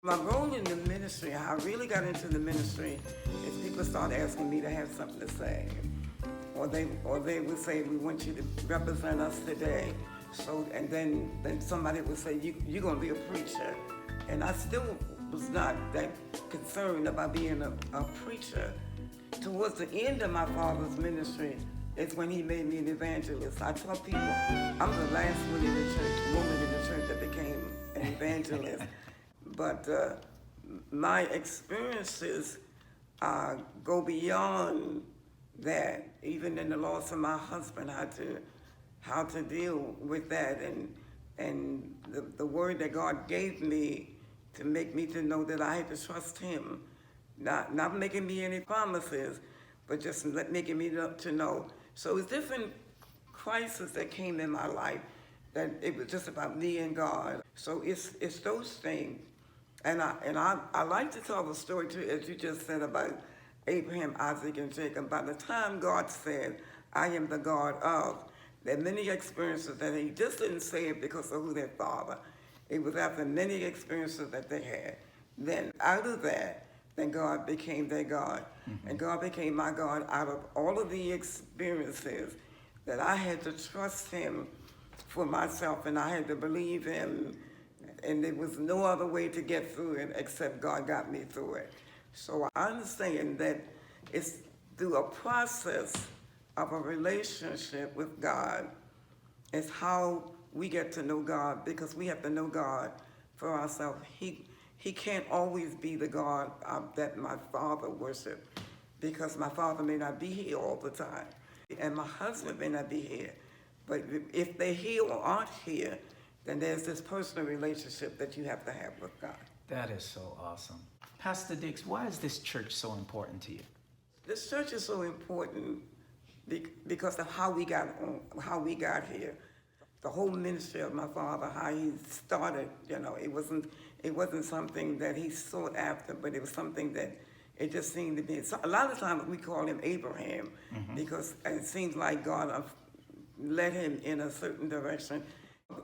My role in the ministry, how I really got into the ministry, is people start asking me to have something to say, or they would say, "We want you to represent us today." So, and then somebody would say, "You're gonna be a preacher," and I still was not that concerned about being a preacher. Towards the end of my father's ministry is when he made me an evangelist. I tell people I'm the last woman in the church that became an evangelist. But my experiences go beyond that. Even in the loss of my husband, how to deal with that, and the word that God gave me to make me to know that I had to trust Him, not making me any promises, but just making me to know. So it's different crises that came in my life that it was just about me and God. So it's those things. And I like to tell the story too, as you just said about Abraham, Isaac, and Jacob. By the time God said, "I am the God of," there are many experiences that He just didn't say it because of who their father. It was after many experiences that they had. Then out of that, then God became their God. Mm-hmm. And God became my God out of all of the experiences that I had to trust Him for myself, and I had to believe Him, and there was no other way to get through it except God got me through it. So I understand that it's through a process of a relationship with God. It's how we get to know God, because we have to know God for ourselves. He can't always be the God that my father worshiped, because my father may not be here all the time, and my husband may not be here. But if they're here or aren't here, then there's this personal relationship that you have to have with God. That is so awesome. Pastor Diggs, why is this church so important to you? This church is so important because of how we got here. The whole ministry of my father, how he started, it wasn't something that he sought after, but it was something that it just seemed to be. So a lot of times we call him Abraham, mm-hmm. because it seems like God led him in a certain direction.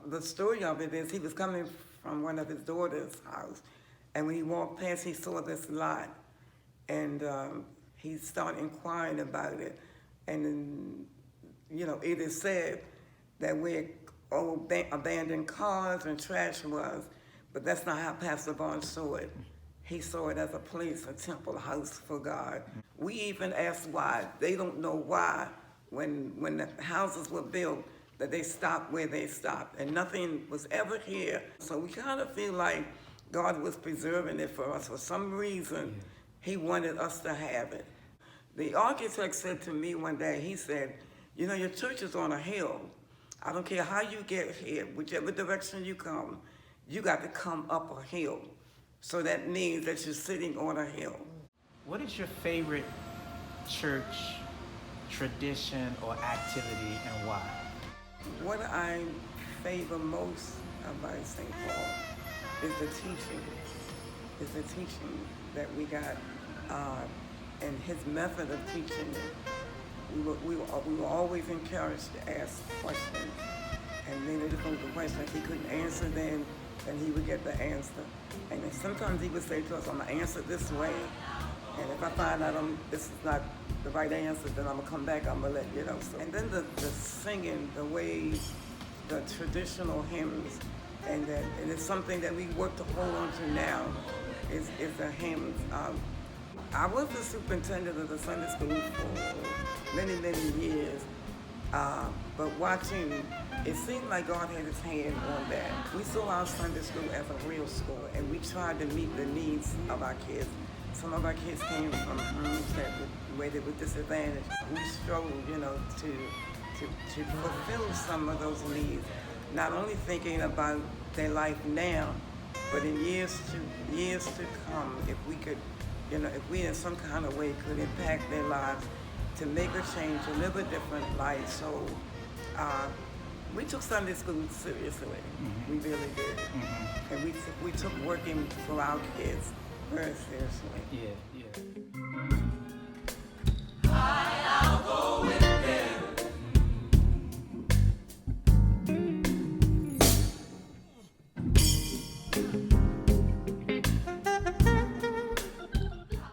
The story of it is he was coming from one of his daughter's house, and when he walked past, he saw this lot, and he started inquiring about it. And then, it is said that where abandoned cars and trash was, but that's not how Pastor Barnes saw it. He saw it as a place, a temple, a house for God. We even asked why. They don't know why, when the houses were built, that they stopped where they stopped, and nothing was ever here. So we kind of feel like God was preserving it for us. For some reason, He wanted us to have it. The architect said to me one day, he said, "Your church is on a hill. I don't care how you get here, whichever direction you come, you got to come up a hill. So that means that you're sitting on a hill." What is your favorite church tradition or activity, and why? What I favor most about St. Paul is the teaching. Is the teaching that we got, and his method of teaching it. We were always encouraged to ask questions, and then if there was a question he couldn't answer, then he would get the answer. And then sometimes he would say to us, "I'm gonna answer this way, and if I find out this is not the right answer, then I'm gonna come back, I'm gonna let you know." So, and then the singing, the way, the traditional hymns, and it's something that we work to hold on to now, is the hymns. I was the superintendent of the Sunday school for many, many years, but watching, it seemed like God had His hand on that. We saw our Sunday school as a real school, and we tried to meet the needs of our kids. Some of our kids came from homes where they were disadvantaged. We struggled, to fulfill some of those needs, not only thinking about their life now, but in years to come, if we could, if we in some kind of way could impact their lives, to make a change, to live a different life. So we took Sunday school seriously. Mm-hmm. We really did. Mm-hmm. And we took working for our kids very seriously. Yeah.